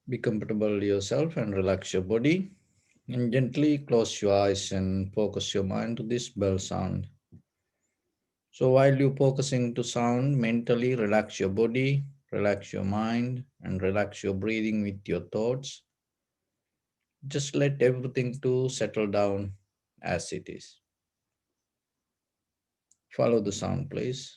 Be comfortable yourself and relax your body. And gently close your eyes and focus your mind to this bell sound. So while you focusing to sound, mentally relax your body, relax your mind, and relax your breathing with your thoughts. Just let everything to settle down as it is. Follow the sound, please.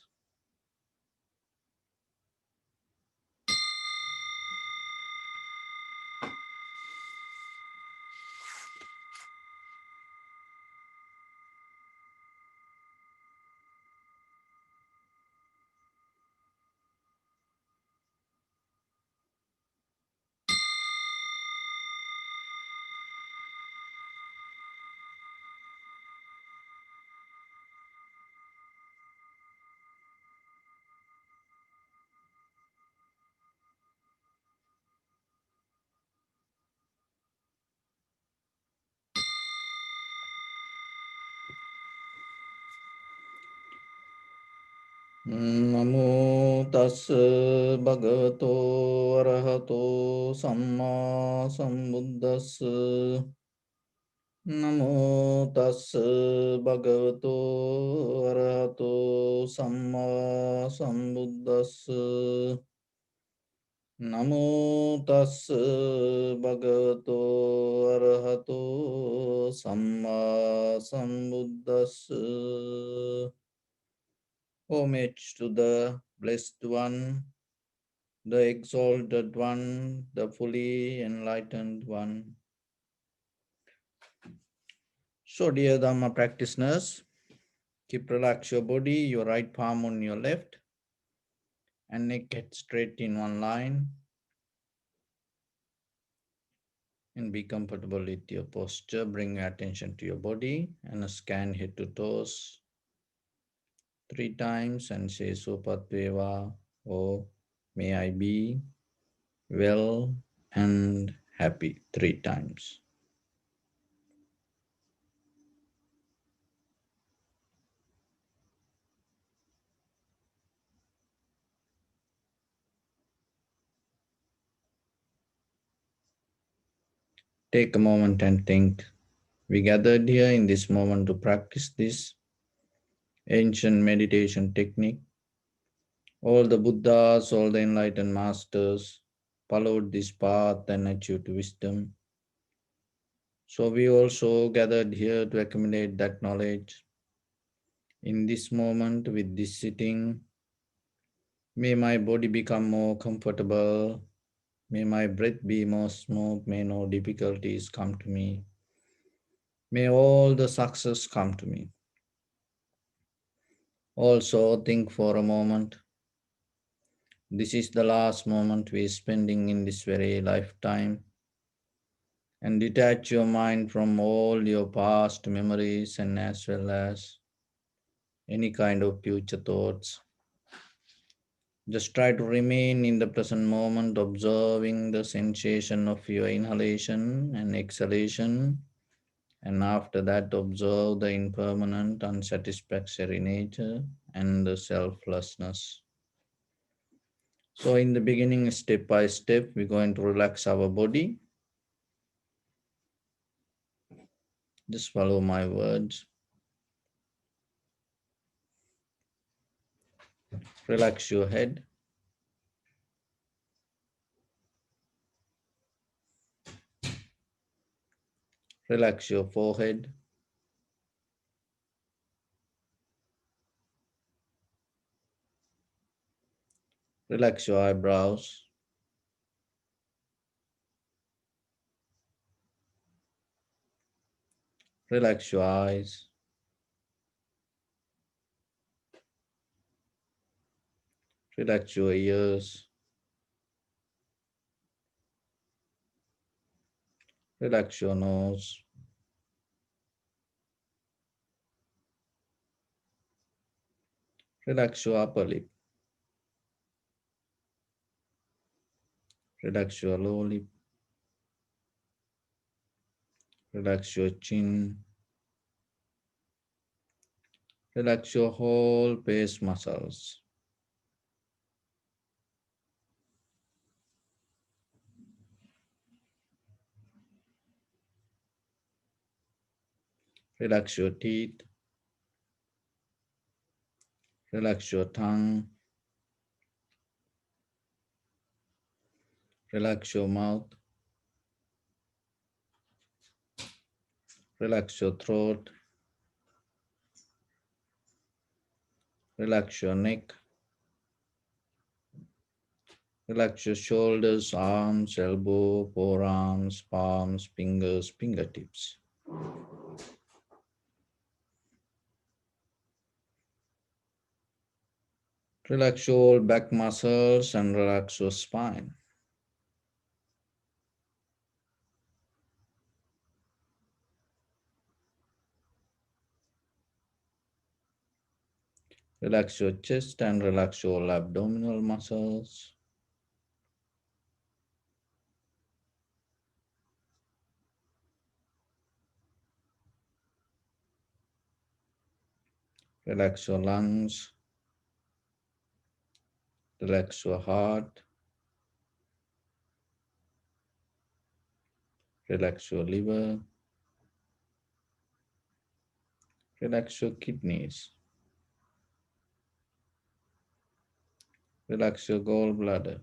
Namo tassa bhagavato arahato samma sambuddhassa. Namo tassa bhagavato arahato samma sambuddhassa. Namo tassa bhagavato arahato samma sambuddhassa. Homage to the Blessed One, the Exalted One, the fully enlightened One. So, dear Dhamma practitioners, keep relax your body, your right palm on your left, and neck head straight in one line, and be comfortable with your posture. Bring your attention to your body and scan head to toes 3 times and say Sopatveva, or may I be well and happy 3 times. Take a moment and think. We gathered here in this moment to practice this ancient meditation technique. All the Buddhas, all the enlightened masters followed this path and achieved wisdom. So we also gathered here to accumulate that knowledge. In this moment, with this sitting, may my body become more comfortable. May my breath be more smooth. May no difficulties come to me. May all the success come to me. Also, think for a moment. This is the last moment we are spending in this very lifetime, and detach your mind from all your past memories and as well as any kind of future thoughts. Just try to remain in the present moment, observing the sensation of your inhalation and exhalation, and after that, observe the impermanent, unsatisfactory nature and the selflessness. So, in the beginning, step by step, we're going to relax our body. Just follow my words. Relax your head. Relax your forehead. Relax your eyebrows. Relax your eyes. Relax your ears. Relax your nose. Relax your upper lip. Relax your lower lip. Relax your chin. Relax your whole face muscles. Relax your teeth, relax your tongue, relax your mouth, relax your throat, relax your neck, relax your shoulders, arms, elbow, forearms, palms, fingers, fingertips. Relax your back muscles and relax your spine. Relax your chest and relax your abdominal muscles. Relax your lungs. Relax your heart. Relax your liver. Relax your kidneys. Relax your gallbladder.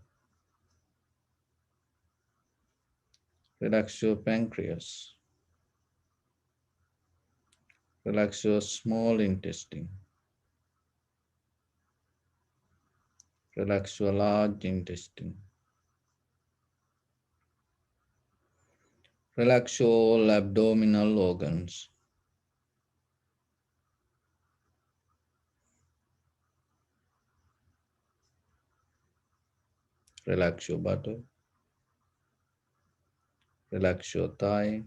Relax your pancreas. Relax your small intestine. Relax your large intestine. Relax your abdominal organs. Relax your buttock. Relax your thigh.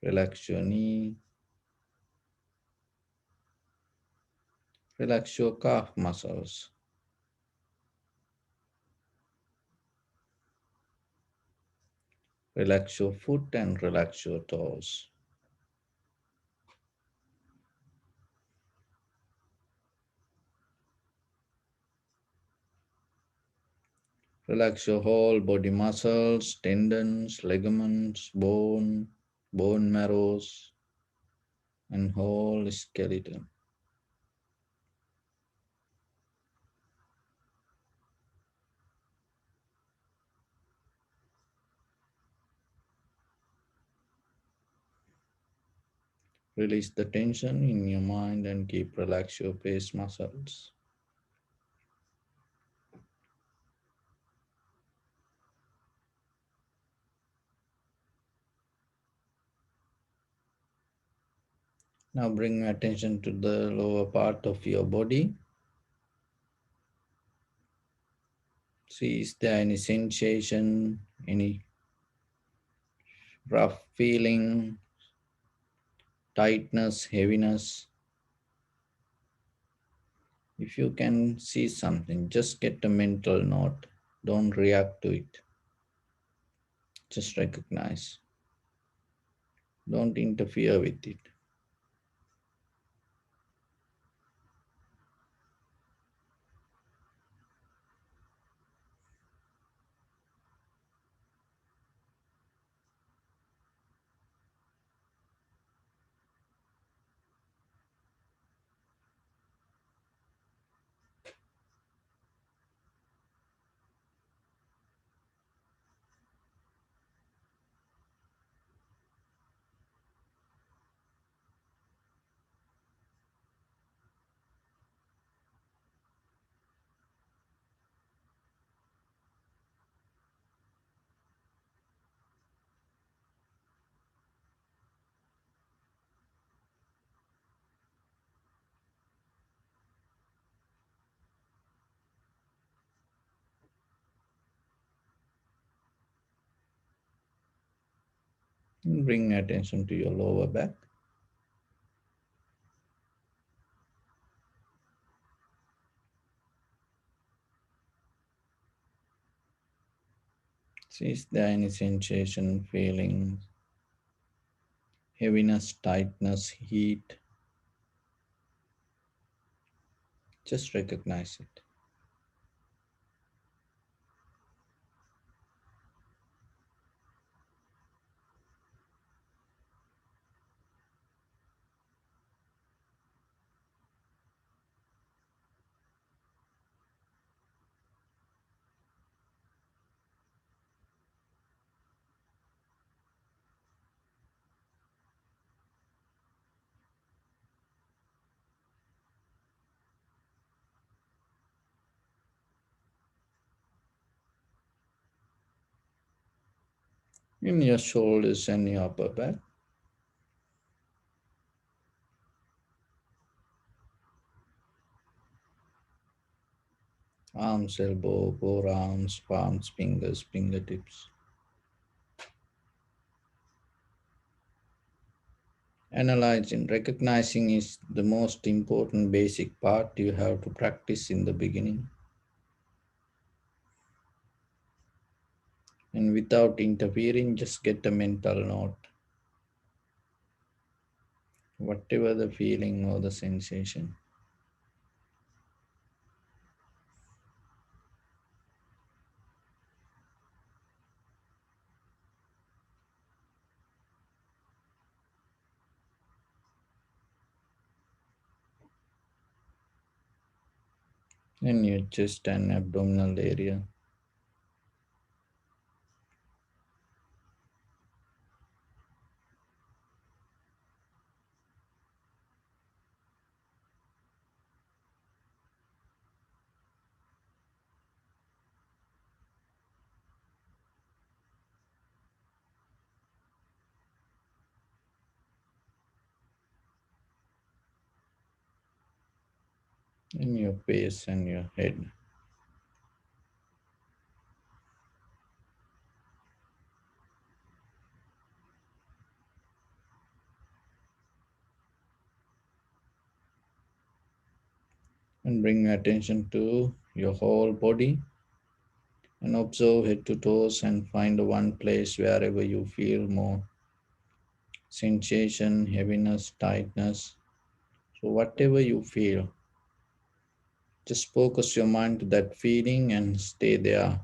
Relax your knee. Relax your calf muscles. Relax your foot and relax your toes. Relax your whole body muscles, tendons, ligaments, bone marrows, and whole skeleton. Release the tension in your mind and keep relax your face muscles. Now bring your attention to the lower part of your body. See, is there any sensation, any rough feeling, tightness, heaviness? If you can see something, just get a mental note. Don't react to it. Just recognize. Don't interfere with it. And bring attention to your lower back. See, is there any sensation, feeling, heaviness, tightness, heat? Just recognize it. in your shoulders and your upper back, arms, elbow, forearms, palms, fingers, fingertips. Analyzing, recognizing is the most important basic part you have to practice in the beginning. And without interfering, just get a mental note, whatever the feeling or the sensation. In your chest and abdominal area, in your face and your head. And bring attention to your whole body and observe head to toes and find the one place wherever you feel more sensation, heaviness, tightness. So, whatever you feel, just focus your mind to that feeling and stay there.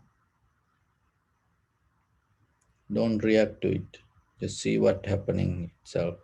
Don't react to it. Just see what's happening itself.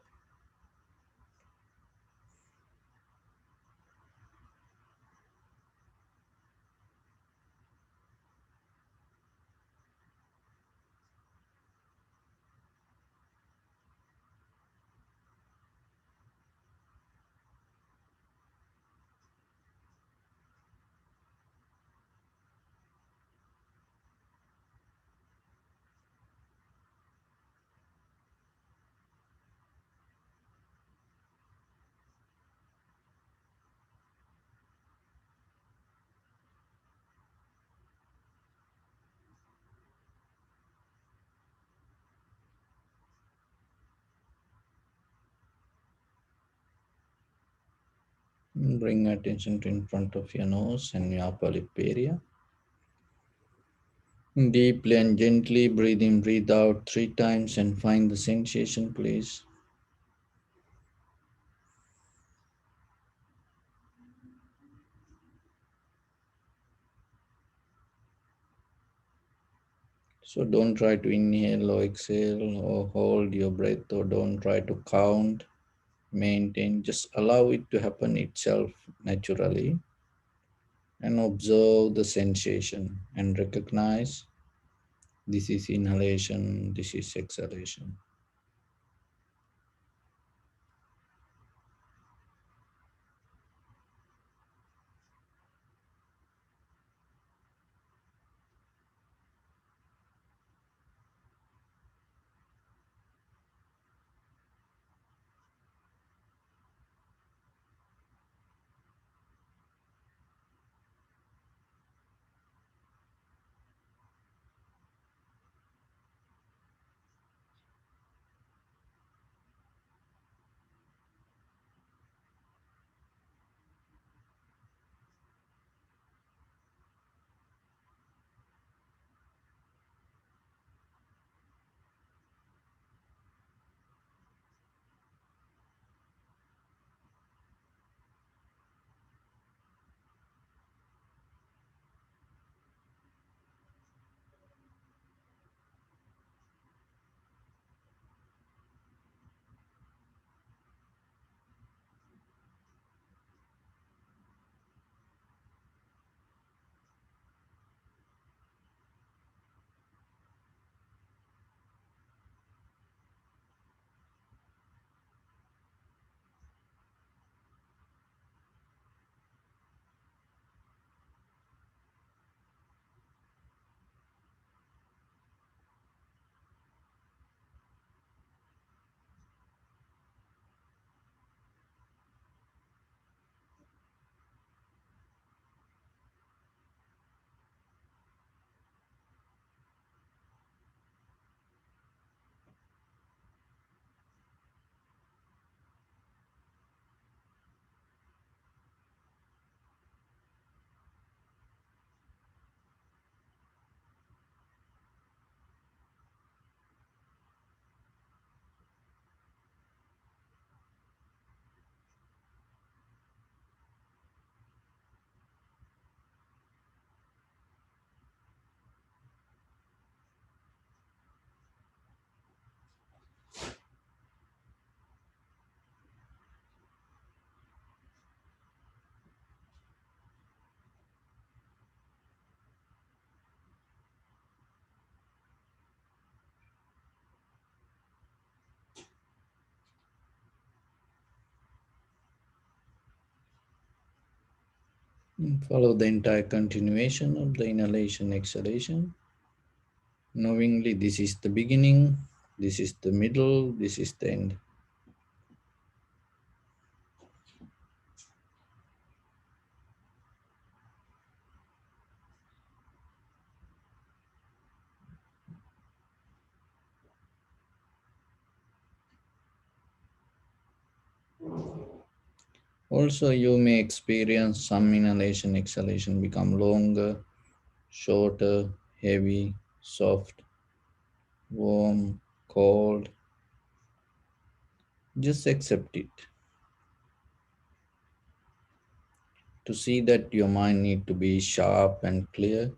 And bring attention to in front of your nose and your upper lip area. Deeply and gently breathe in, breathe out 3 times and find the sensation, please. So don't try to inhale or exhale or hold your breath or don't try to count, maintain. Just allow it to happen itself naturally and observe the sensation and recognize this is inhalation, this is exhalation. Follow the entire continuation of the inhalation exhalation. Knowingly, this is the beginning, this is the middle, this is the end. Also, you may experience some inhalation exhalation become longer, shorter, heavy, soft, warm, cold. Just accept it. To see that your mind need to be sharp and clear.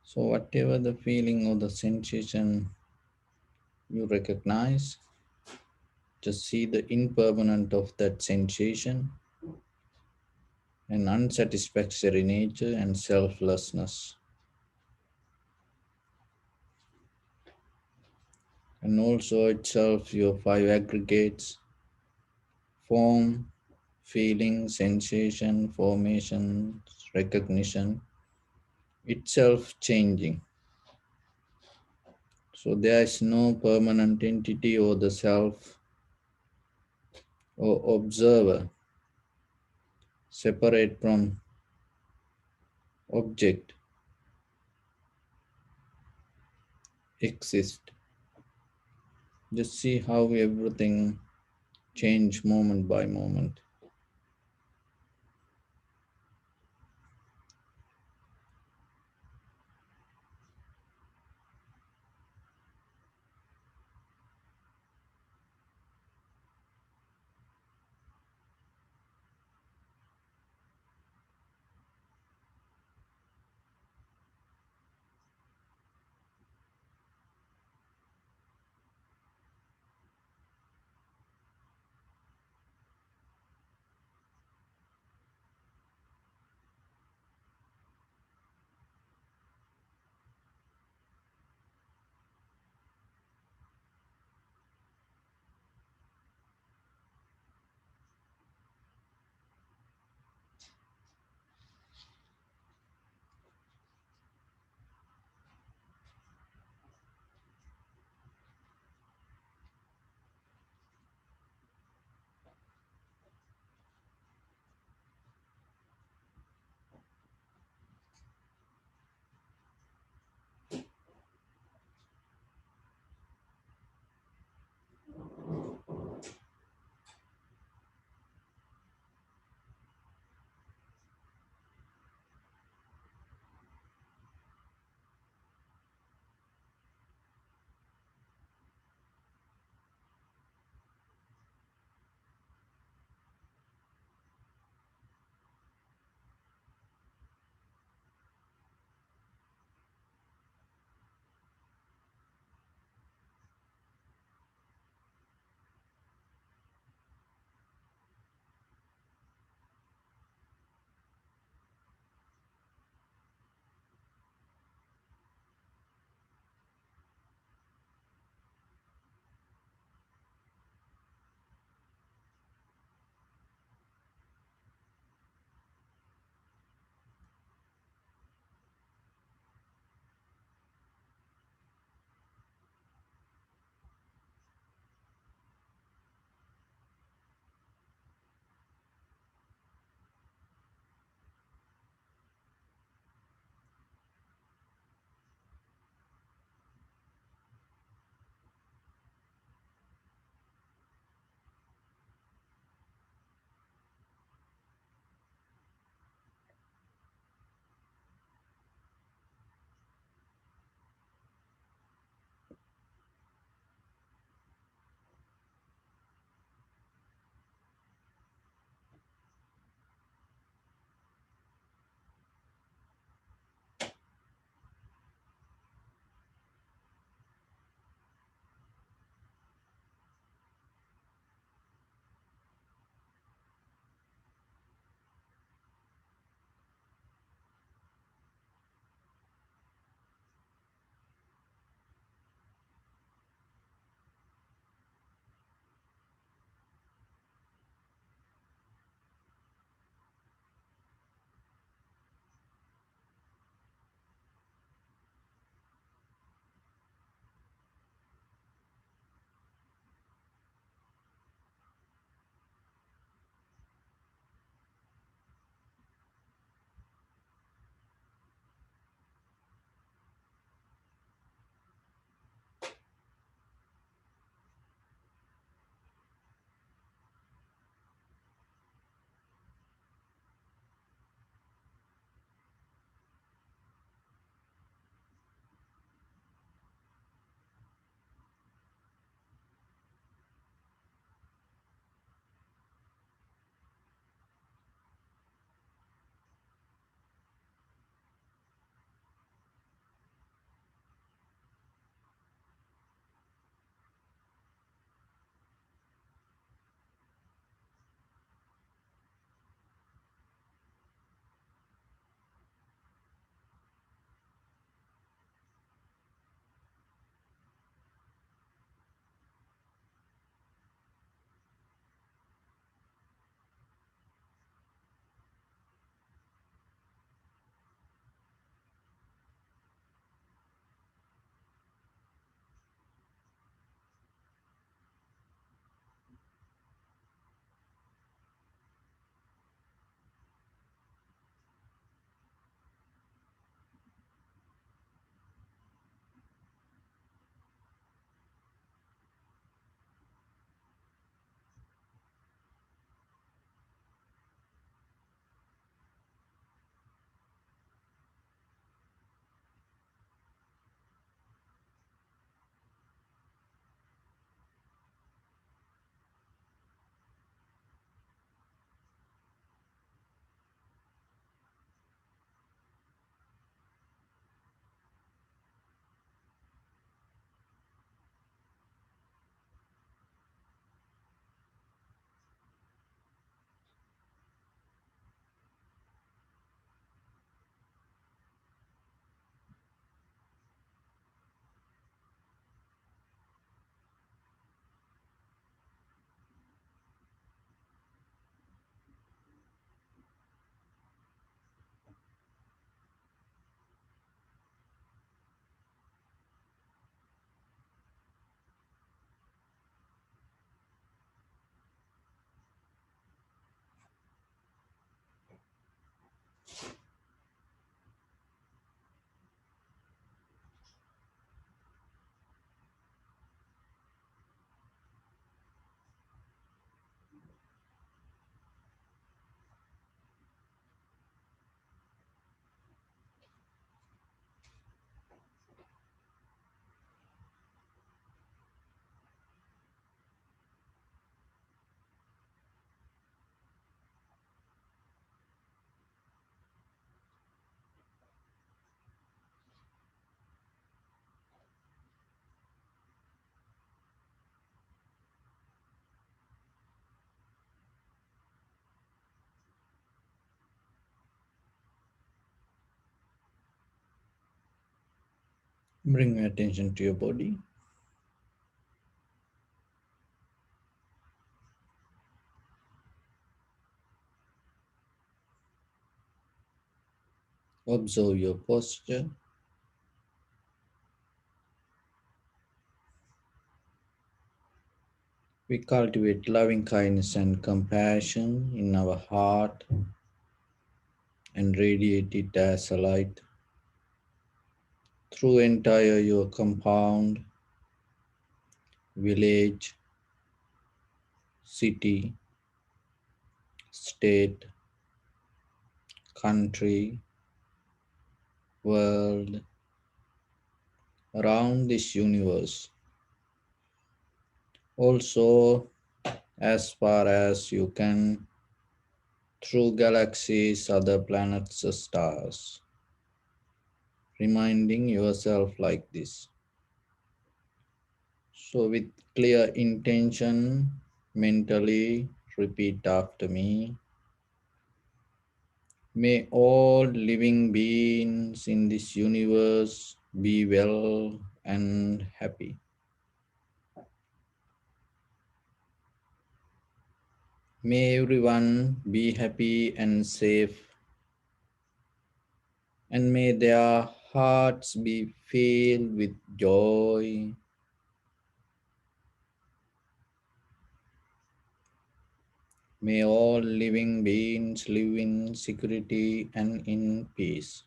So whatever the feeling or the sensation you recognize, just see the impermanent of that sensation and unsatisfactory nature and selflessness. And also itself your five aggregates: form, feeling, sensation, formation, recognition, itself changing. So there is no permanent entity or the self or observer separate from object exist. Just see how everything change moment by moment. Bring your attention to your body. Observe your posture. We cultivate loving kindness and compassion in our heart and radiate it as a light through entire your compound, village, city, state, country, world, around this universe. Also, as far as you can, through galaxies, other planets, stars, reminding yourself like this. So, with clear intention, mentally repeat after me. May all living beings in this universe be well and happy. May everyone be happy and safe, and may their hearts be filled with joy. May all living beings live in security and in peace.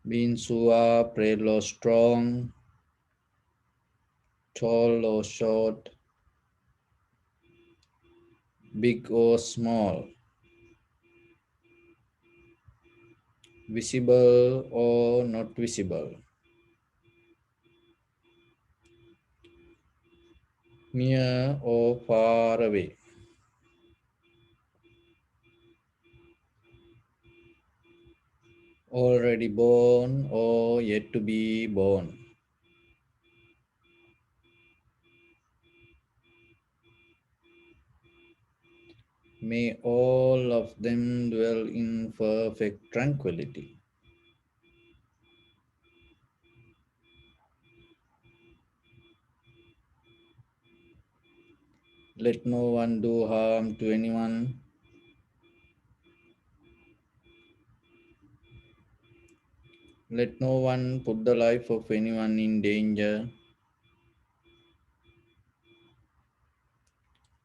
Beings who are frail or strong, tall or short, big or small, visible or not visible, near or far away, already born or yet to be born. May all of them dwell in perfect tranquility. Let no one do harm to anyone. Let no one put the life of anyone in danger.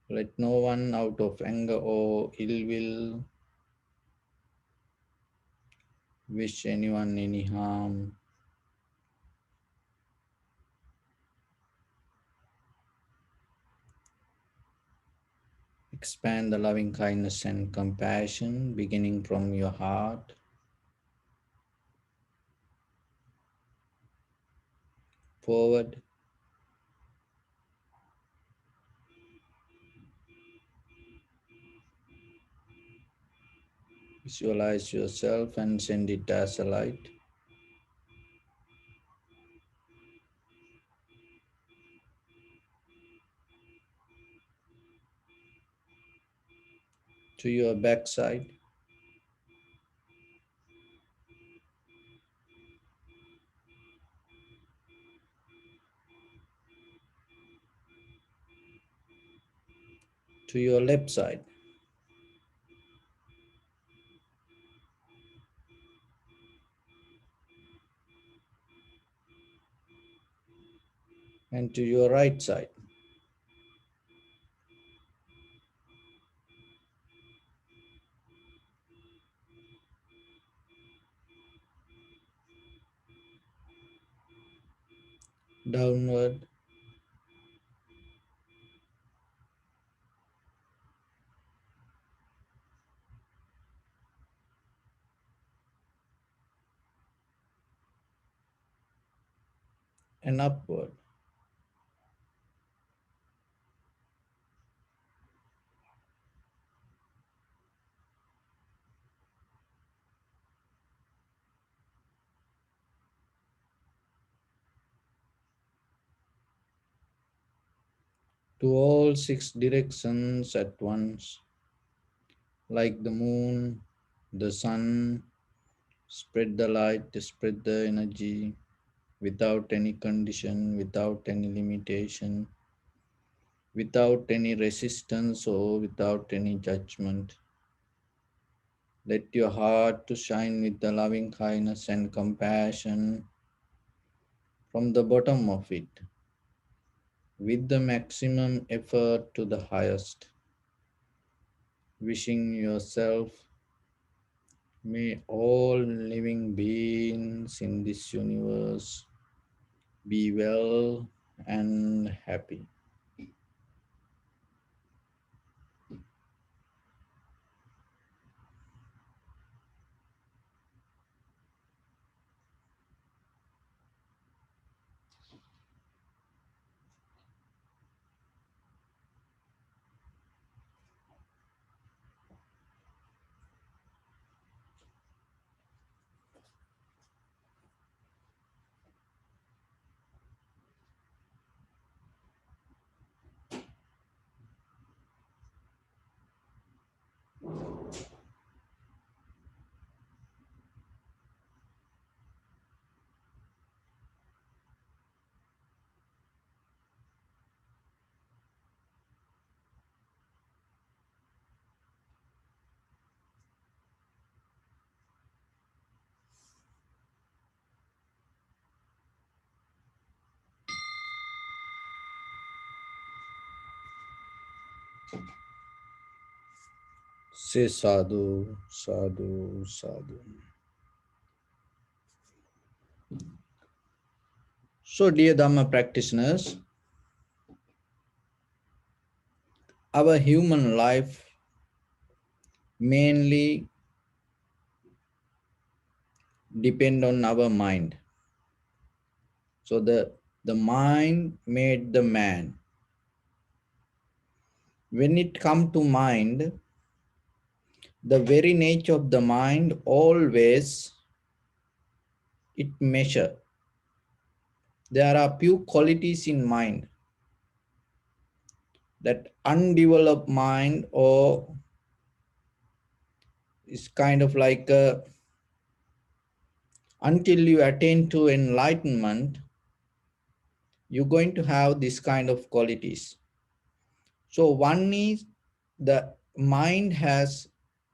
Let no one out of anger or ill will wish anyone any harm. Expand the loving kindness and compassion beginning from your heart, forward. Visualize yourself and send it as a light to your backside, to your left side, and to your right side. Downward and upward. To all six directions at once, like the moon, the sun, Spread the light, spread the energy without any condition, without any limitation, without any resistance or without any judgment. Let your heart to shine with the loving kindness and compassion from the bottom of it, with the maximum effort to the highest. Wishing yourself, may all living beings in this universe be well and happy. Say sadhu, sadhu, sadhu. So, dear Dhamma practitioners, our human life mainly depend on our mind. So the mind made the man. When it come to mind, the very nature of the mind always it measure. There are few qualities in mind, that undeveloped mind or is kind of like until you attain to enlightenment, you're going to have this kind of qualities. So one is the mind has,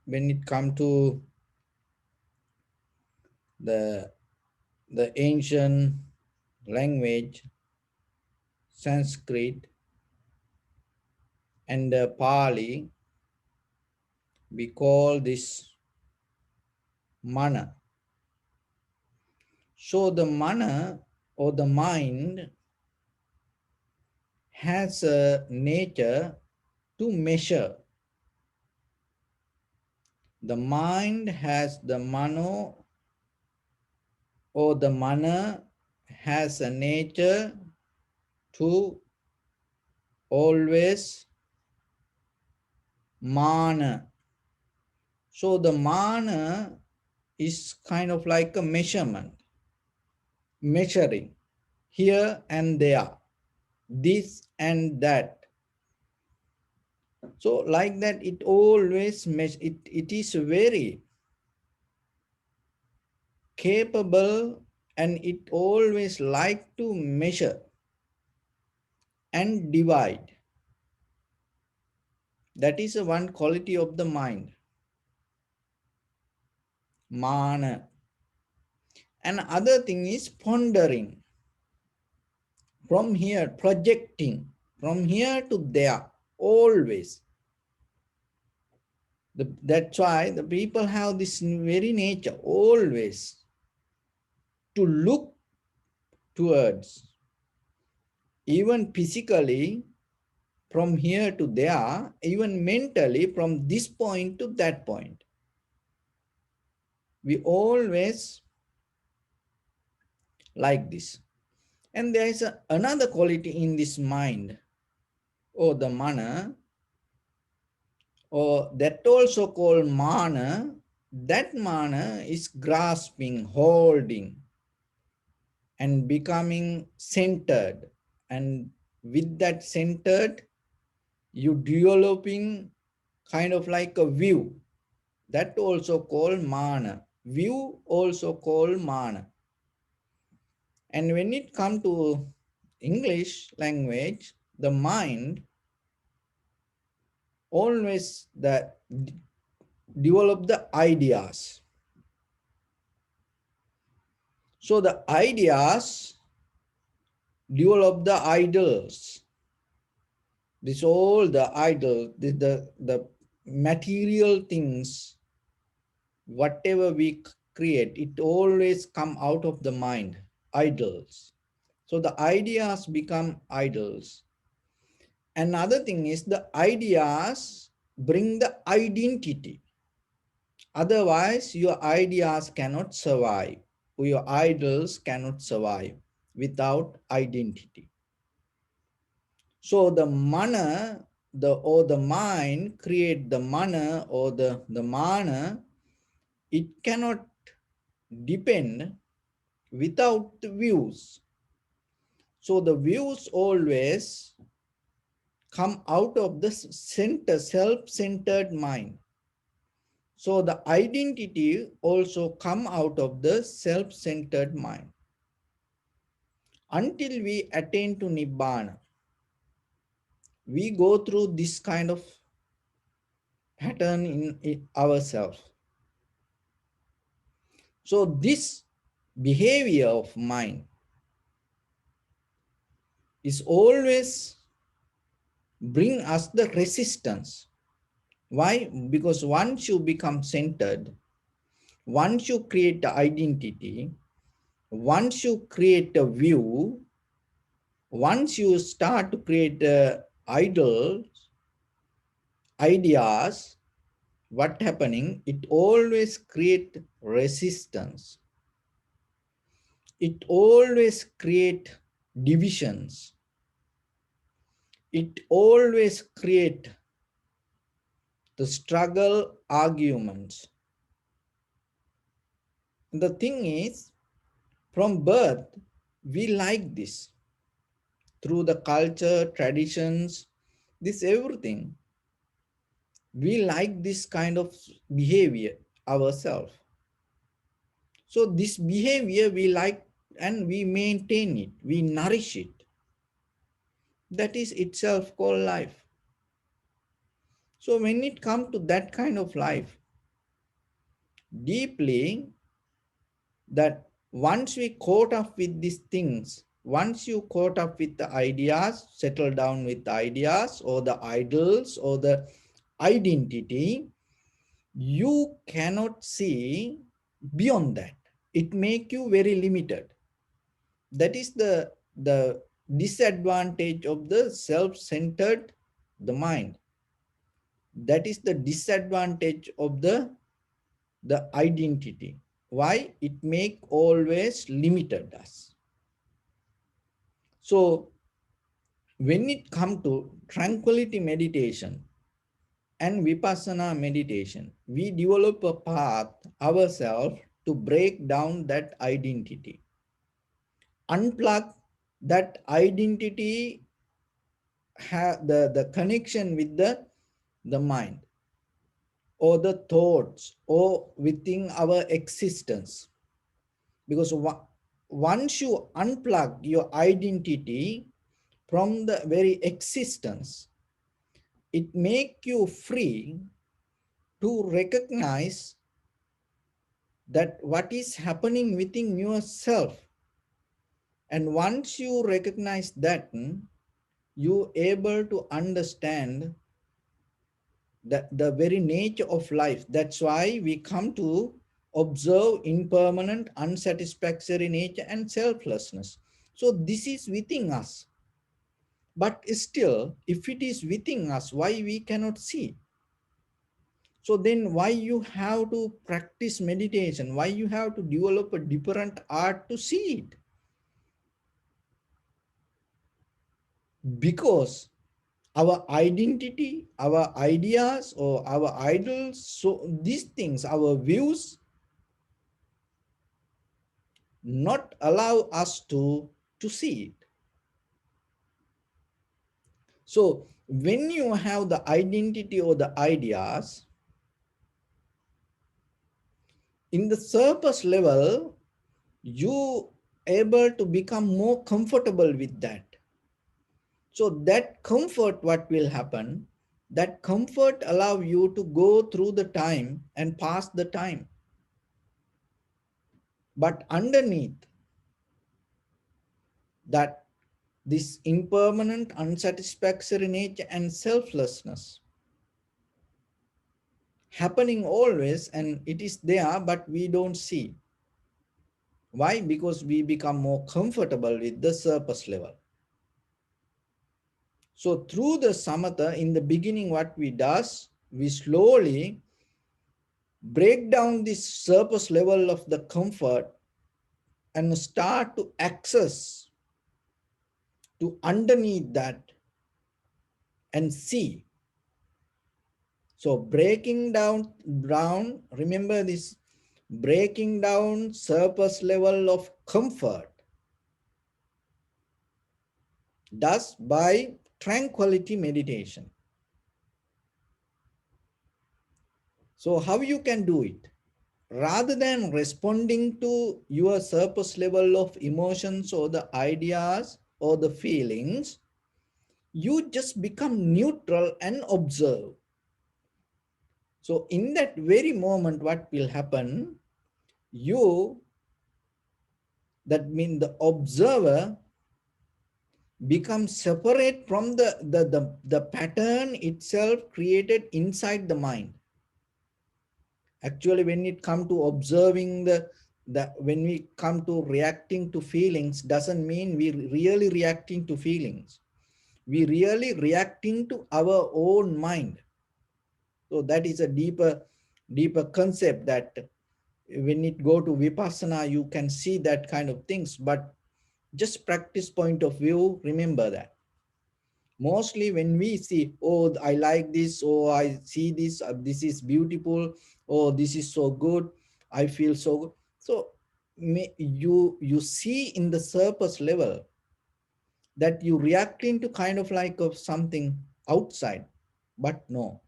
when it come to the ancient language, Sanskrit and Pali, we call this mana. So the mana or the mind has a nature to measure. The mind has the mano, or the mana has a nature to always mana. So the mana is kind of like a measurement, measuring here and there, this and that. So like that, it always it is very capable, and it always like to measure and divide. That is one quality of the mind, mana. And other thing is pondering, from here, projecting from here to there, always. That's why the people have this very nature always to look towards, even physically from here to there, even mentally from this point to that point. We always like this. And there is another quality in this mind, or the mana, or that also called mana. That mana is grasping, holding, and becoming centered. And with that centered, you developing kind of like a view. That also called mana, view also called mana. And when it comes to English language, the mind always develop the ideas. So the ideas develop the idols. This all the idol, the material things, whatever we create, it always come out of the mind, idols. So the ideas become idols. Another thing is the ideas bring the identity. Otherwise, your ideas cannot survive. Your idols cannot survive without identity. So the mana, the mind create the mana or the mana, it cannot depend without the views. So the views always come out of the self-centered mind. So the identity also come out of the self-centered mind. Until we attain to Nibbana, we go through this kind of pattern in ourselves. So this behavior of mind is always bring us the resistance. Why? Because once you become centered, once you create the identity, once you create a view, once you start to create idols, ideas, what happening? It always create resistance. It always create divisions. It always create the struggle arguments. The thing is, from birth, we like this. Through the culture, traditions, this everything, we like this kind of behavior ourselves. So this behavior we like and we maintain it, we nourish it. That is itself called life. So when it comes to that kind of life, deeply, that once we caught up with these things, once you caught up with the ideas, settle down with the ideas or the idols or the identity, you cannot see beyond that. It makes you very limited. That is the disadvantage of the self-centered the mind. That is the disadvantage of the identity. Why? It make always limited us. So when it come to tranquility meditation and vipassana meditation, we develop a path ourselves to break down that identity, unplug that identity, have the connection with the mind or the thoughts or within our existence. Because once you unplug your identity from the very existence, it make you free to recognize that what is happening within yourself. And once you recognize that, you able to understand the very nature of life. That's why we come to observe impermanent, unsatisfactory nature and selflessness. So this is within us. But still, if it is within us, why we cannot see? So then why you have to practice meditation? Why you have to develop a different art to see it? Because our identity, our ideas, or our idols, so these things, our views, not allow us to see it. So when you have the identity or the ideas, In the surface level, you able to become more comfortable with that. So that comfort, what will happen, that comfort allow you to go through the time and pass the time. But underneath that, this impermanent, unsatisfactory nature and selflessness happening always, and it is there, but we don't see. Why? Because we become more comfortable with the surface level. So through the samatha, in the beginning, what we does, we slowly break down this surface level of the comfort and start to access to underneath that and see. So remember this, breaking down surface level of comfort does by tranquility meditation. So how you can do it? Rather than responding to your surface level of emotions or the ideas or the feelings, you just become neutral and observe. So in that very moment, what will happen? You, that means the observer, becomes separate from the pattern itself created inside the mind. Actually, when it come to observing when we come to reacting to feelings, doesn't mean we really reacting to feelings. We really reacting to our own mind. So that is a deeper concept that when it go to vipassana, you can see that kind of things. But just practice point of view, remember that. Mostly when we see, oh, I like this, oh, I see this, this is beautiful, oh, this is so good, I feel so good. So you see in the surface level that you reacting to kind of like of something outside, but no,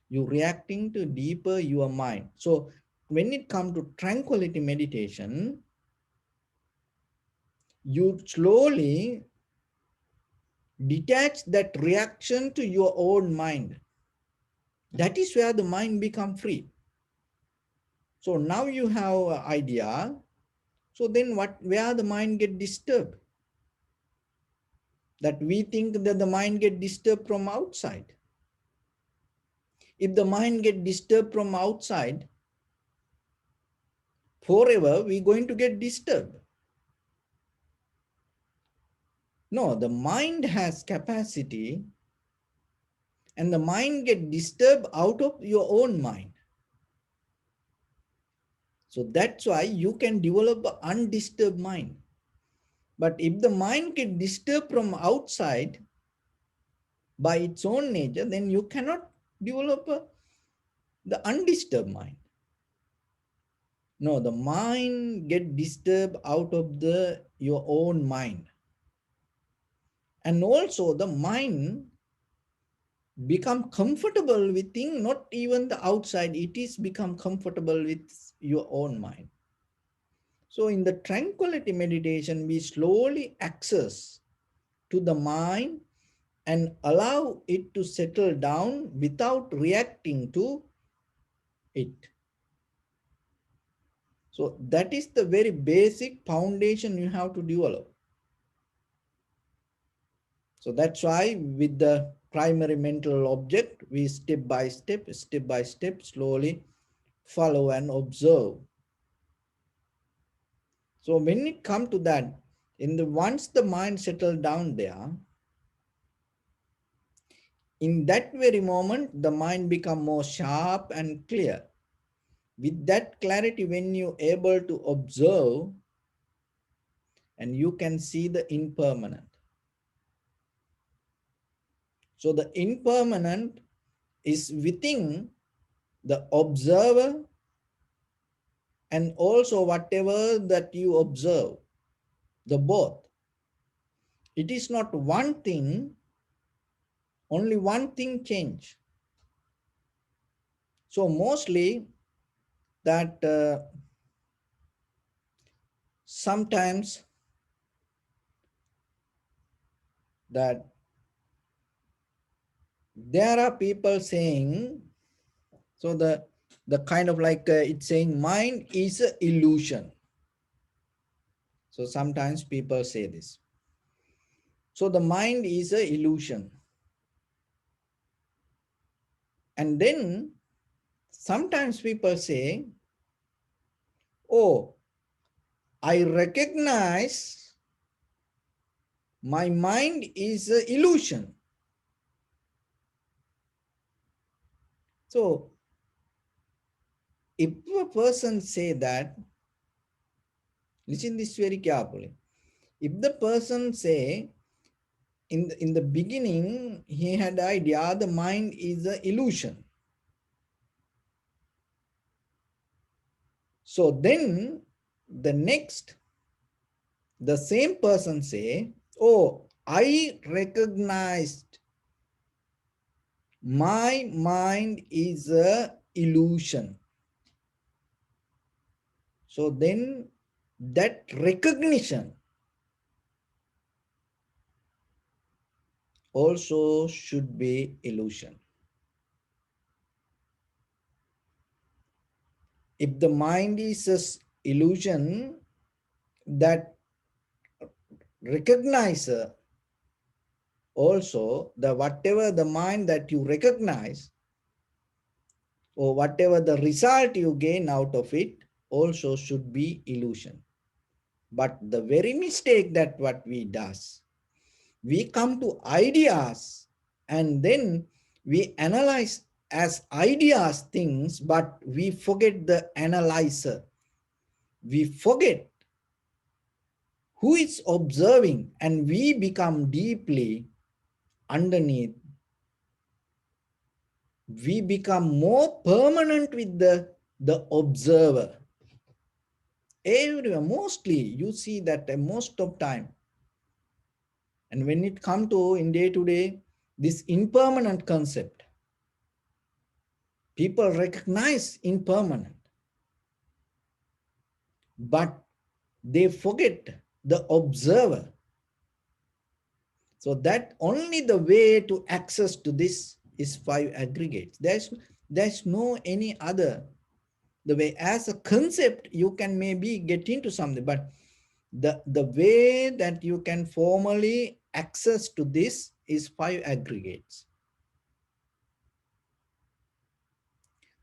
you reacting to deeper your mind. So when it comes to tranquility meditation, you slowly detach that reaction to your own mind. That is where the mind become free. So now you have an idea. So then where the mind get disturbed? That we think that the mind get disturbed from outside. If the mind get disturbed from outside, forever we going to get disturbed. No, the mind has capacity, and the mind get disturbed out of your own mind. So that's why you can develop an undisturbed mind. But if the mind get disturbed from outside by its own nature, then you cannot develop the undisturbed mind. No, the mind get disturbed out of your own mind. And also the mind become comfortable with things, not even the outside, it is become comfortable with your own mind. So in the tranquility meditation, we slowly access to the mind and allow it to settle down without reacting to it. So that is the very basic foundation you have to develop. So that's why with the primary mental object, we step by step, slowly follow and observe. So when it comes to that, once the mind settles down there, in that very moment, the mind become more sharp and clear. With that clarity, when you able to observe, and you can see the impermanent. So the impermanent is within the observer and also whatever that you observe, the both. It is not one thing, only one thing change. So mostly that sometimes that there are people saying, so the kind of like it's saying mind is an illusion. So sometimes people say this. So the mind is an illusion. And then sometimes people say, oh, I recognize my mind is an illusion. So if a person say that, listen this very carefully. If the person say in the beginning he had idea the mind is an illusion. So then the next, the same person say, oh, I recognized my mind is a illusion. So then that recognition also should be illusion. If the mind is an illusion, that recognize also the whatever the mind that you recognize or whatever the result you gain out of it also should be illusion. But the very mistake that what we does, we come to ideas and then we analyze as ideas things, but we forget the analyzer. We forget who is observing, and we become deeply underneath. We become more permanent with the observer. Everywhere, mostly you see that most of time. And when it come to in day to day, this impermanent concept, people recognize impermanent, but they forget the observer. So that only the way to access to this is 5 aggregates. There's no any other. The way as a concept you can maybe get into something, but the way that you can formally access to this is 5 aggregates.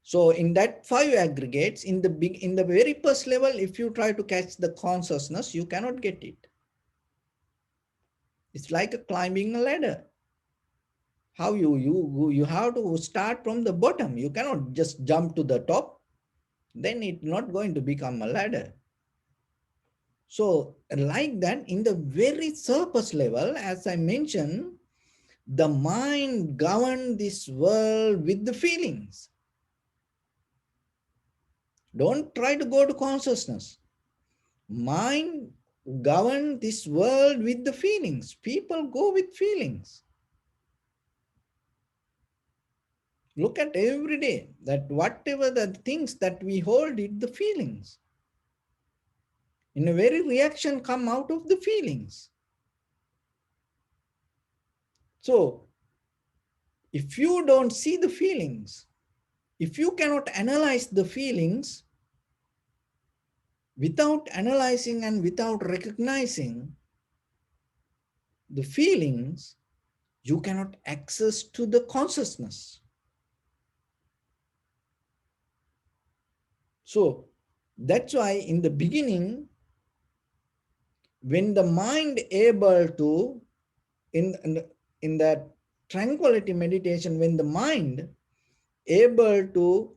So in that 5 aggregates, in the very first level, if you try to catch the consciousness, you cannot get it. It's like a climbing a ladder. How you have to start from the bottom. You cannot just jump to the top. Then it's not going to become a ladder. So like that, in the very surface level, as I mentioned, the mind governs this world with the feelings. Don't try to go to consciousness. Mind governs this world with the feelings. People go with feelings. Look at every day that whatever the things that we hold it, the feelings. In a very reaction come out of the feelings. So if you don't see the feelings, if you cannot analyze the feelings, without analyzing and without recognizing the feelings, you cannot access to the consciousness. So that's why in the beginning, when the mind able to, in that tranquility meditation, when the mind able to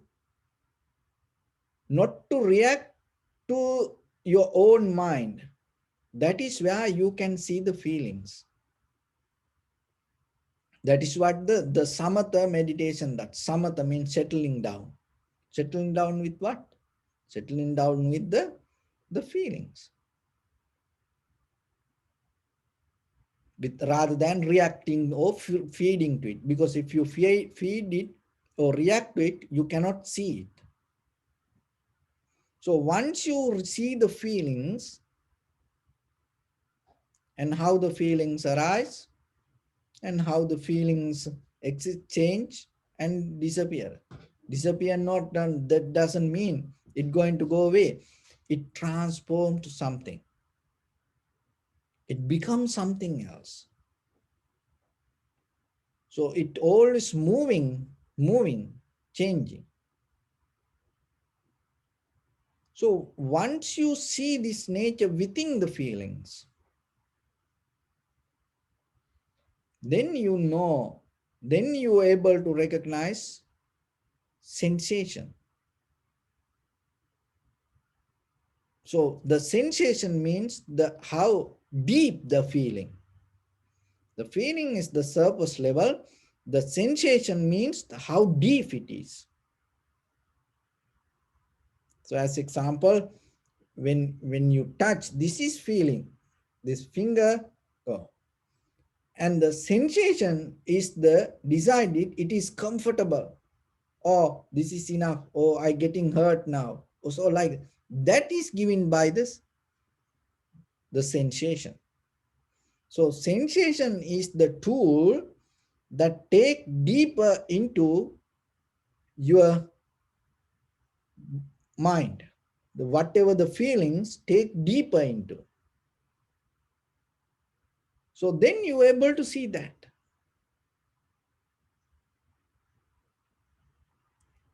not to react to your own mind, that is where you can see the feelings. That is what the samatha meditation, that samatha means settling down. Settling down with what? Settling down with the feelings. With, rather than reacting or feeding to it. Because if you feed it or react to it, you cannot see it. So once you see the feelings and how the feelings arise and how the feelings exist, change and disappear. Disappear not done, that doesn't mean it going to go away. It transforms to something. It becomes something else. So it all is moving, changing. So once you see this nature within the feelings, then you know, then you are able to recognize sensation. So the sensation means the how deep the feeling. The feeling is the surface level. The sensation means how deep it is. So as example, when you touch, this is feeling. This finger, oh, and the sensation is the decided it is comfortable. Oh, this is enough. Oh, I getting hurt now. Oh, so like that is given by this the sensation. So sensation is the tool that take deeper into your mind. Whatever the feelings take deeper into. So then you're able to see that.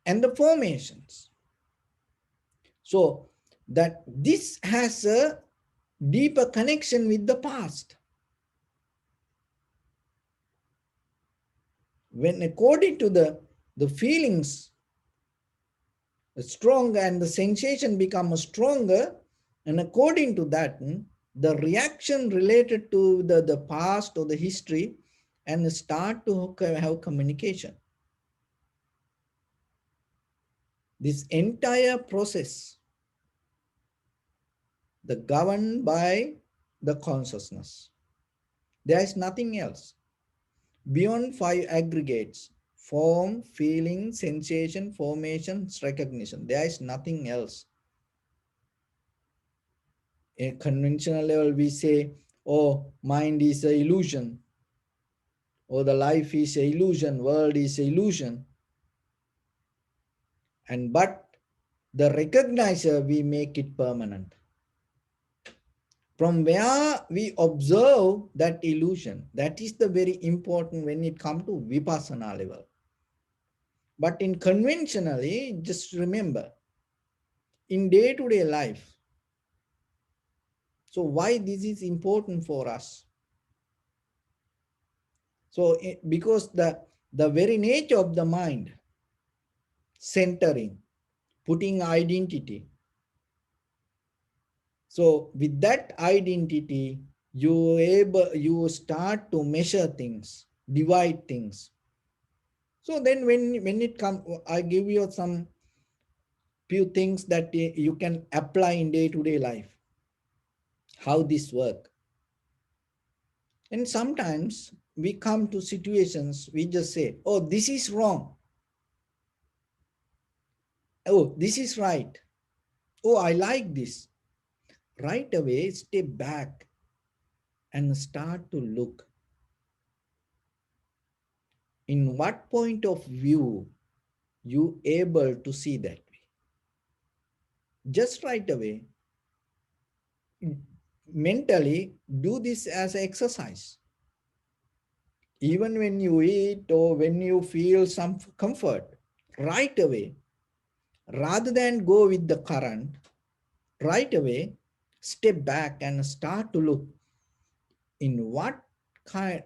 And the formations. So that this has a deeper connection with the past. When according to the feelings stronger and the sensation becomes stronger, and according to that, the reaction related to the past or the history and start to have communication. This entire process, the governed by the consciousness. There is nothing else. Beyond five aggregates, form, feeling, sensation, formations, recognition. There is nothing else. In conventional level, we say, oh, mind is an illusion, or the life is an illusion, world is an illusion. And but the recognizer, we make it permanent. From where we observe that illusion, that is the very important when it comes to vipassana level. But in conventionally, just remember, in day-to-day life, so why this is important for us? So because the very nature of the mind, centering, putting identity. So with that identity, you start to measure things, divide things. So then when it comes, I give you some few things that you can apply in day-to-day life, how this work. And sometimes we come to situations, we just say, oh, this is wrong. Oh, this is right. Oh, I like this. Right away, step back and start to look. In what point of view you able to see that way? Just right away, mentally do this as an exercise. Even when you eat or when you feel some comfort, right away, rather than go with the current, right away, step back and start to look in what kind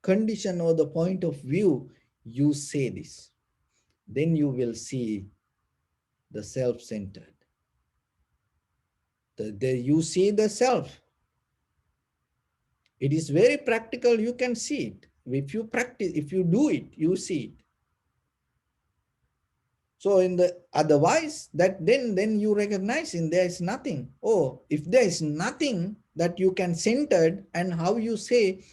condition or the point of view you say this. Then you will see the self-centered. You see the self. It is very practical. You can see it. If you practice, if you do it, you see it. So in the otherwise that then you recognize in there is nothing. Oh, if there is nothing that you can centered and how you say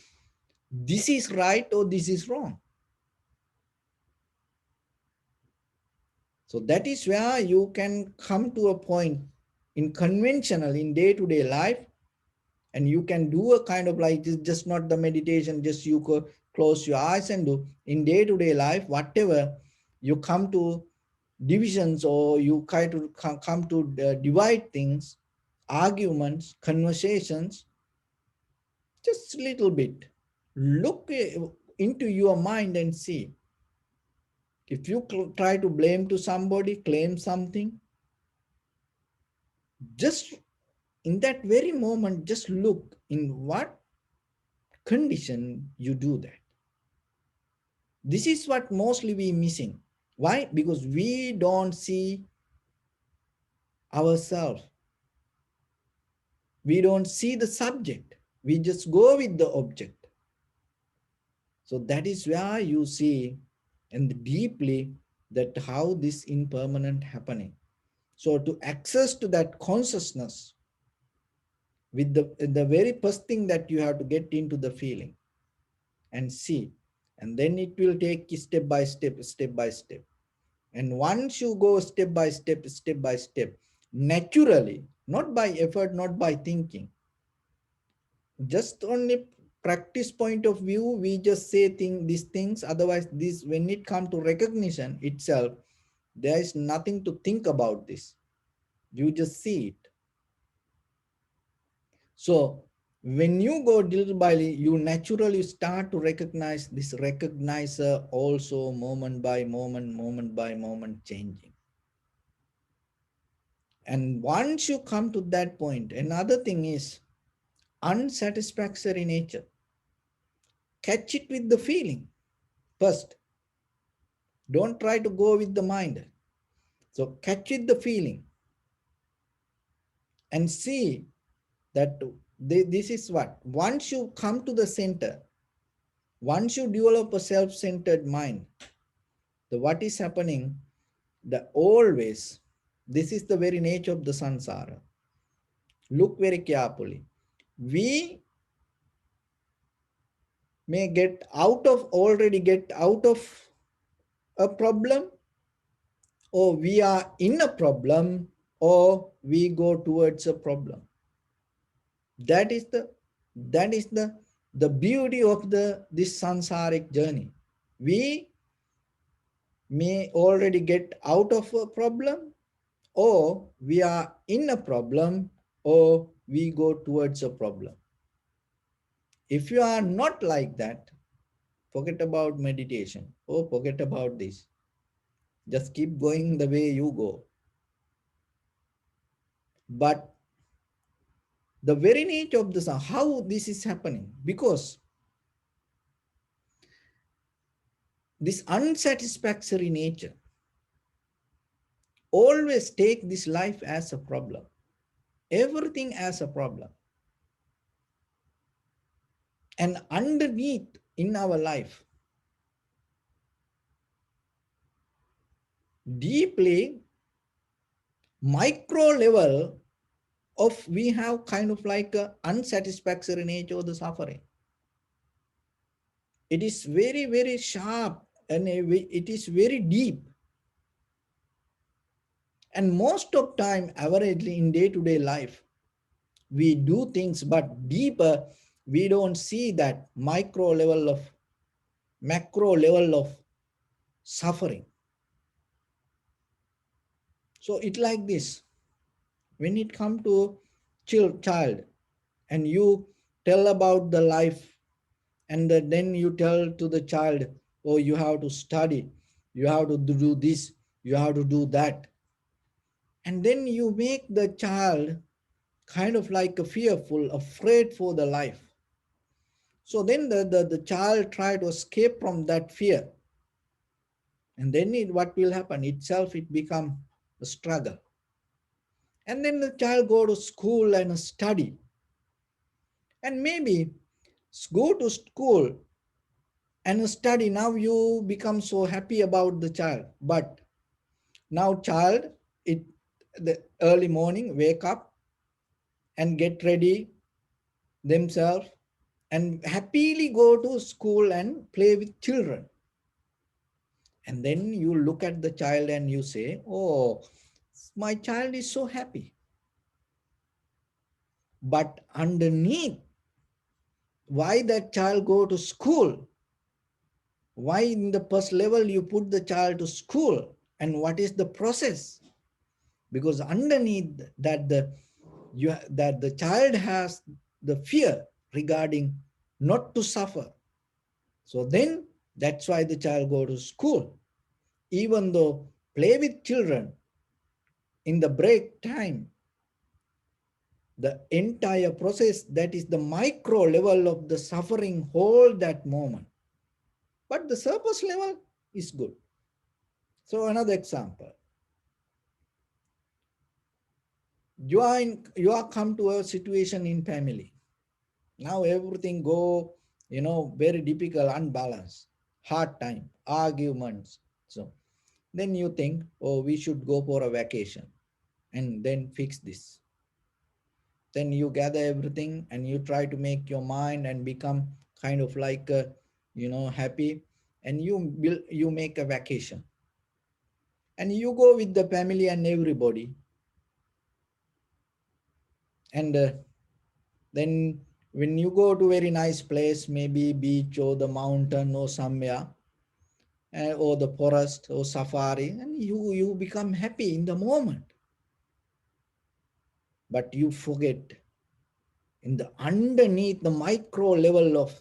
this is right or this is wrong. So that is where you can come to a point in conventional, in day-to-day life, and you can do a kind of like, it's just not the meditation, just you close your eyes and do. In day-to-day life, whatever you come to divisions, or you try to come to divide things, arguments, conversations, just a little bit. Look into your mind and see. If you try to blame to somebody, claim something, just in that very moment, just look in what condition you do that. This is what mostly we missing. Why? Because we don't see ourselves. We don't see the subject. We just go with the object. So that is where you see and deeply that how this impermanent happening. So to access to that consciousness, with the very first thing that you have to get into the feeling and see, and then it will take step by step, step by step. And once you go step by step, naturally, not by effort, not by thinking, just only practice point of view, we just say these things. Otherwise, this, when it comes to recognition itself, there is nothing to think about this. You just see it. So when you go little by little, you naturally start to recognize this recognizer also moment by moment, moment by moment changing. And once you come to that point, another thing is unsatisfactory nature. Catch it with the feeling first. Don't try to go with the mind. So catch it the feeling and see that this is what. Once you come to the center, once you develop a self-centered mind, the what is happening, the always, this is the very nature of the samsara. Look very carefully. We may already get out of a problem, or we are in a problem, or we go towards a problem. That is the beauty of this samsaric journey. We may already get out of a problem, or we are in a problem, or we go towards a problem. If you are not like that, forget about meditation, or forget about this. Just keep going the way you go. But the very nature of the sound, how this is happening, because this unsatisfactory nature always take this life as a problem, everything as a problem. And underneath in our life, deeply micro level of, we have kind of like a unsatisfactory nature of the suffering. It is very, very sharp, and it is very deep. And most of time, averagely in day-to-day life, we do things, but deeper, we don't see that macro level of suffering. So it like this. When it come to child, and you tell about the life, and then you tell to the child, oh, you have to study, you have to do this, you have to do that. And then you make the child kind of like a fearful, afraid for the life. So then the child try to escape from that fear. And then what will happen? Itself, it become a struggle. And then the child go to school and study. And maybe go to school and study. Now you become so happy about the child. But now child, the early morning, wake up and get ready themselves and happily go to school and play with children. And then you look at the child and you say, oh, my child is so happy. But underneath, why that child go to school? Why in the first level you put the child to school? And what is the process? Because underneath that that the child has the fear regarding not to suffer. So then that's why the child go to school. Even though play with children in the break time, the entire process, that is the micro level of the suffering, hold that moment. But the surface level is good. So another example, you are come to a situation in family. Now everything go, very difficult, unbalanced, hard time, arguments. So then you think, oh, we should go for a vacation and then fix this. Then you gather everything and you try to make your mind and become kind of like, happy. And you make a vacation and you go with the family and everybody. And then when you go to very nice place, maybe beach or the mountain or somewhere, or the forest or safari, and you become happy in the moment. But you forget in the underneath the micro level of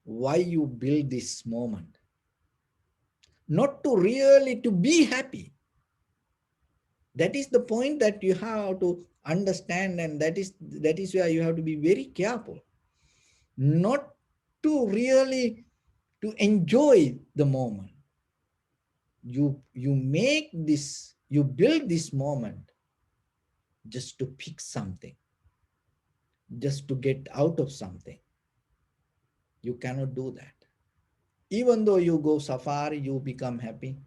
why you build this moment. Not to really to be happy. That is the point that you have to understand, and that is where you have to be very careful. Not to really to enjoy the moment. You build this moment just to pick something, just to get out of something. You cannot do that. Even though you go safari, you become happy,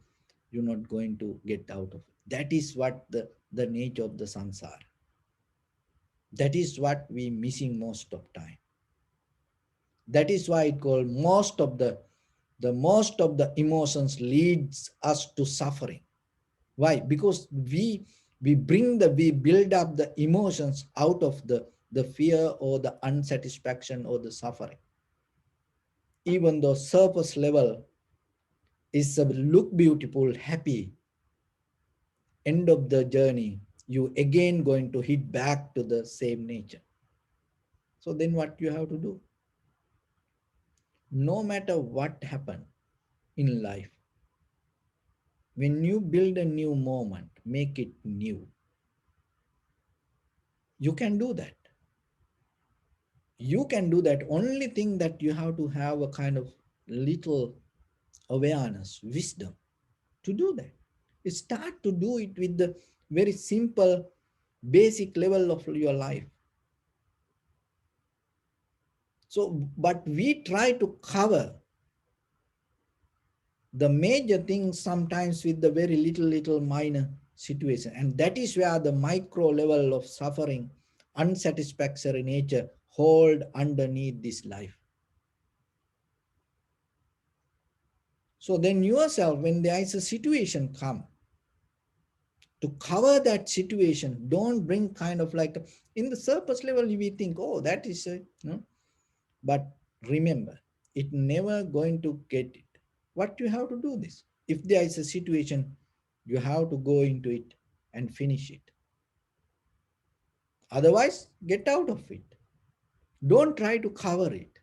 you're not going to get out of it. That is what the nature of the sansara. That is what we missing most of time. That is why it called most of the emotions leads us to suffering. Why? Because we build up the emotions out of the fear or the unsatisfaction or the suffering. Even though surface level is a look beautiful, happy, end of the journey, you again going to hit back to the same nature. So then what you have to do? No matter what happened in life, when you build a new moment, make it new. You can do that. You can do that. Only thing that you have to have a kind of little awareness, wisdom to do that. You start to do it with the very simple, basic level of your life. So, but we try to cover the major things sometimes with the very little minor situation. And that is where the micro level of suffering, unsatisfactory nature hold underneath this life. So then yourself, when there is a situation come, to cover that situation, don't bring kind of like, in the surface level, we think, oh, that is, but remember, it never going to get it. What you have to do this? If there is a situation, you have to go into it and finish it. Otherwise, get out of it. Don't try to cover it.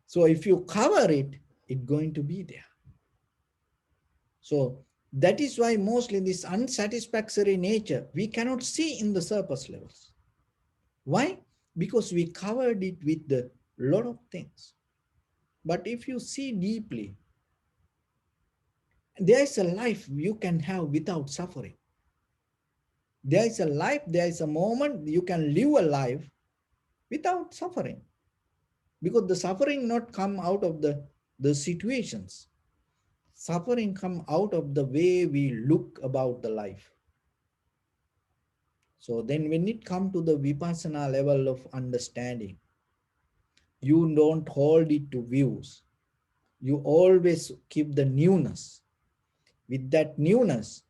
So if you cover it, it's going to be there. So that is why mostly this unsatisfactory nature, we cannot see in the surface levels. Why? Because we covered it with the lot of things. But if you see deeply, there is a life you can have without suffering. There is a life, there is a moment you can live a life without suffering. Because the suffering not come out of the situations. Suffering come out of the way we look about the life. So then when it come to the vipassana level of understanding, you don't hold it to views. You always keep the newness. With that newness,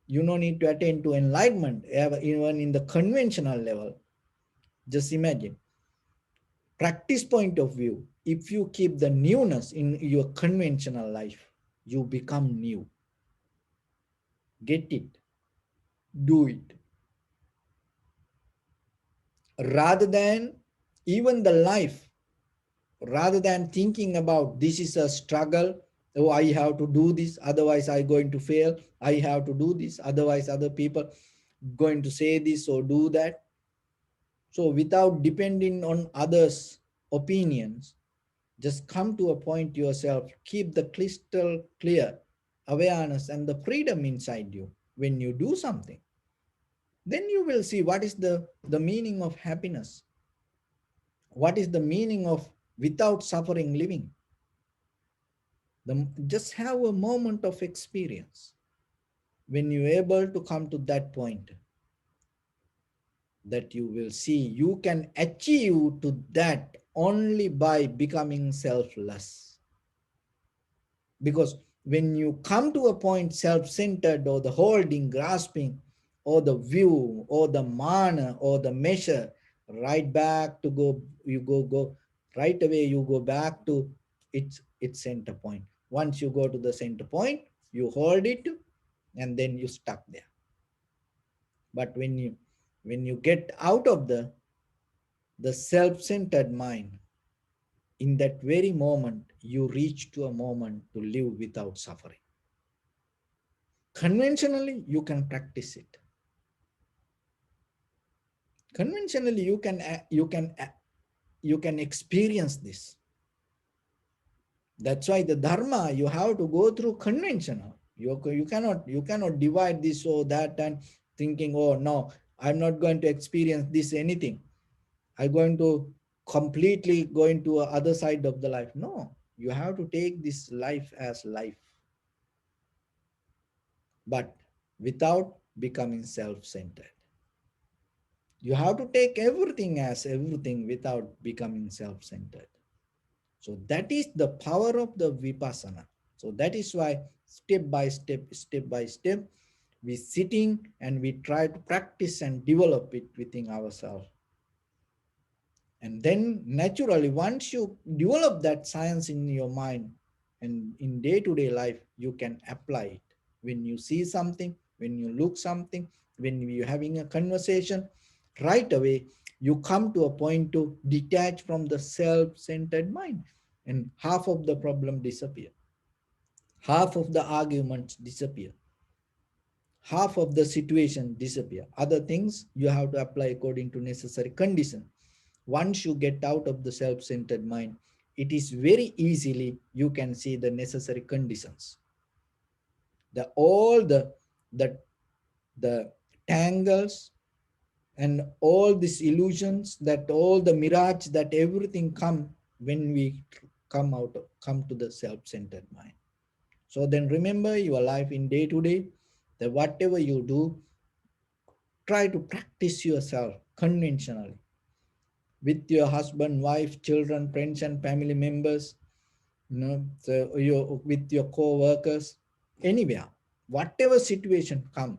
you no need to attain to enlightenment, even in the conventional level. Just imagine, practice point of view, if you keep the newness in your conventional life, you become new. Get it, do it. Rather than even the life, rather than thinking about this is a struggle, oh, I have to do this, otherwise I going to fail, I have to do this, otherwise other people going to say this or do that. So without depending on others' opinions, just come to a point yourself, keep the crystal clear awareness and the freedom inside you. When you do something, then you will see what is the meaning of happiness, what is the meaning of without suffering living. Just have a moment of experience. When you're able to come to that point, that you will see you can achieve to that only by becoming selfless. Because when you come to a point self-centered, or the holding, grasping, or the view, or the mana, or the measure, right back to go, you go right away, you go back to its center point. Once you go to the center point, you hold it, and then you stuck there. But when you get out of the self-centered mind, in that very moment you reach to a moment to live without suffering. Conventionally you can practice it. Conventionally you can experience this. That's why the dharma you have to go through conventional. You cannot divide this or that and thinking, oh no, I'm not going to experience this anything, I'm going to completely go into a other side of the life. No, you have to take this life as life, but without becoming self-centered. You have to take everything as everything without becoming self-centered. So that is the power of the vipassana. So that is why step by step, we sitting and we try to practice and develop it within ourselves. And then naturally, once you develop that science in your mind and in day-to-day life, you can apply it. When you see something, when you look something, when you're having a conversation, right away, you come to a point to detach from the self-centered mind, and half of the problem disappear. Half of the arguments disappear. Half of the situation disappear. Other things you have to apply according to necessary condition. Once you get out of the self-centered mind, it is very easily you can see the necessary conditions. The all the the tangles and all these illusions, that all the mirage, that everything come when we come to the self-centered mind. So then remember your life in day to day, that whatever you do, try to practice yourself conventionally with your husband, wife, children, friends, and family members, so with your co-workers, anywhere, whatever situation come,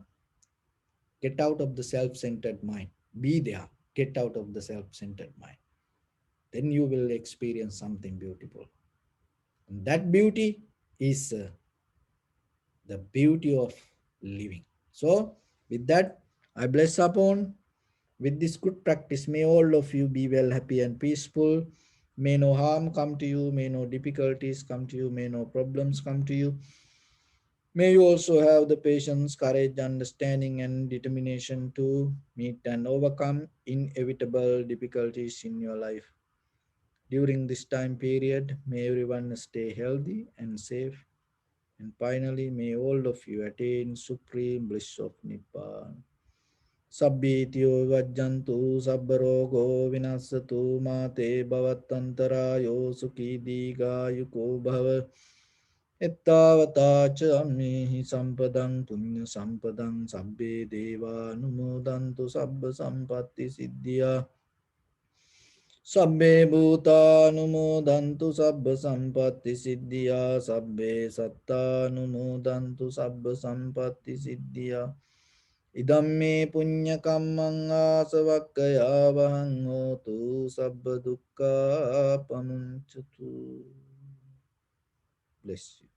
get out of the self-centered mind. Be there, get out of the self-centered mind. Then you will experience something beautiful. And that beauty is the beauty of living. So, with that, I bless upon with this good practice. May all of you be well, happy, and peaceful. May no harm come to you. May no difficulties come to you. May no problems come to you. May you also have the patience, courage, understanding, and determination to meet and overcome inevitable difficulties in your life. During this time period, may everyone stay healthy and safe. And finally, may all of you attain supreme bliss of Nibbana. Sabbityo vajjantu sabbarogo vinasatu mate bhavatantarayo sukhi digayuko bhava. Ettavata cha ammehi sampadang punya sampadang sabbe deva numodantu sabba sampatti siddhya. Sabbe bhutanumodantu sabba sampatti siddhya. Sabbe sattanumodantu sabba sampatti siddhya. Idamme punya kammang asavakkaya vahang hotu sabba dukkha pamuncatu. Bless you.